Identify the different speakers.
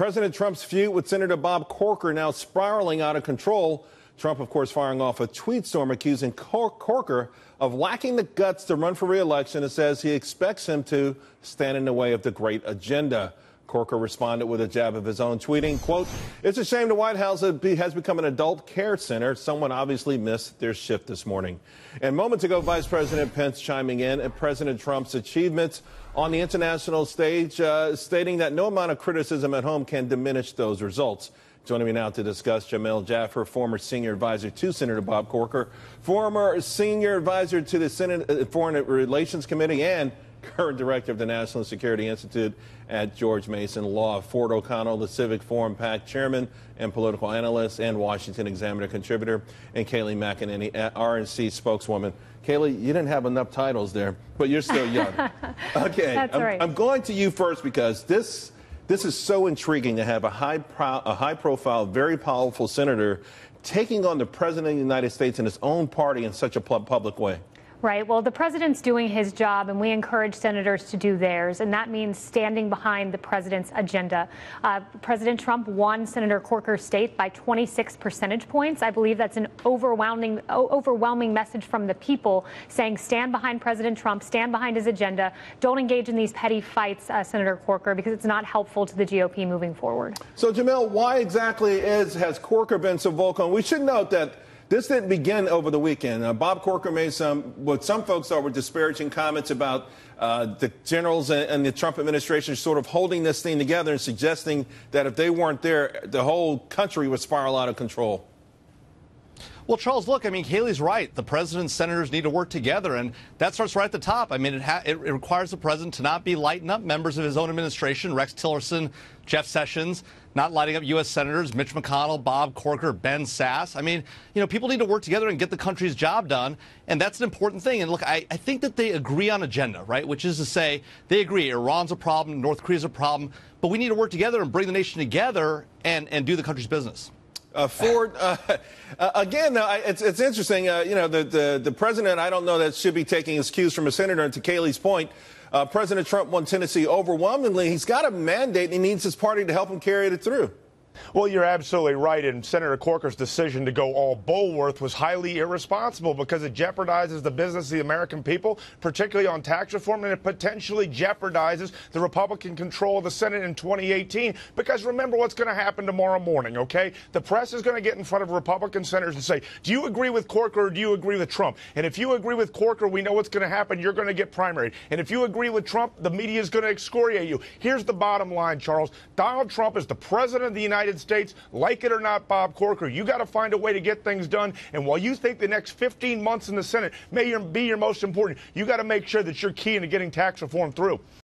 Speaker 1: President Trump's feud with Senator Bob Corker now spiraling out of control. Trump, of course, firing off a tweet storm accusing Corker of lacking the guts to run for re-election and says he expects him to stand in the way of the great agenda. Corker responded with a jab of his own, tweeting, quote, "It's a shame the White House has become an adult care center. Someone obviously missed their shift this morning." And moments ago, Vice President Pence chiming in at President Trump's achievements on the international stage, stating that no amount of criticism at home can diminish those results. Joining me now to discuss, Jamil, Jaffer, former senior advisor to Senator Bob Corker, former senior advisor to the Senate Foreign Relations Committee, and current director of the National Security Institute at George Mason Law. Ford O'Connell, the CivicForumPac chairman and political analyst and Washington Examiner contributor, and Kayleigh McEnany, RNC spokeswoman. Kayleigh, you didn't have enough titles there, but you're still young. Okay,
Speaker 2: That's right.
Speaker 1: I'm going to you first because this is so intriguing to have a high-profile, very powerful senator taking on the president of the United States and his own party in such a public way.
Speaker 2: Right. Well, the president's doing his job, and we encourage senators to do theirs, and that means standing behind the president's agenda. President Trump won Senator Corker's state by 26 percentage points. I believe that's an overwhelming message from the people saying stand behind President Trump, stand behind his agenda, don't engage in these petty fights, Senator Corker, because it's not helpful to the GOP moving forward.
Speaker 1: So, Jamil, why exactly has Corker been so vocal? And we should note that this didn't begin over the weekend. Bob Corker made what some folks thought were disparaging comments about the generals and the Trump administration sort of holding this thing together and suggesting that if they weren't there, the whole country would spiral out of control.
Speaker 3: Well, Charles, look, I mean, Kayleigh's right. The president and senators need to work together, and that starts right at the top. I mean, it requires the president to not be lighting up members of his own administration, Rex Tillerson, Jeff Sessions, not lighting up U.S. senators, Mitch McConnell, Bob Corker, Ben Sasse. I mean, you know, people need to work together and get the country's job done, and that's an important thing. And look, I think that they agree on agenda, right, which is to say they agree Iran's a problem, North Korea's a problem, but we need to work together and bring the nation together and do the country's business.
Speaker 1: Ford, again, it's interesting. You know, the president, I don't know that should be taking his cues from a senator. And to Kayleigh's point, President Trump won Tennessee overwhelmingly. He's got a mandate, and he needs his party to help him carry it through.
Speaker 4: Well, you're absolutely right. And Senator Corker's decision to go all Bulworth was highly irresponsible because it jeopardizes the business of the American people, particularly on tax reform, and it potentially jeopardizes the Republican control of the Senate in 2018. Because remember what's going to happen tomorrow morning, okay? The press is going to get in front of Republican senators and say, do you agree with Corker or do you agree with Trump? And if you agree with Corker, we know what's going to happen. You're going to get primaried. And if you agree with Trump, the media is going to excoriate you. Here's the bottom line, Charles. Donald Trump is the president of the United States. Like it or not, Bob Corker, you got to find a way to get things done. And while you think the next 15 months in the Senate may be your most important, you got to make sure that you're key into getting tax reform through.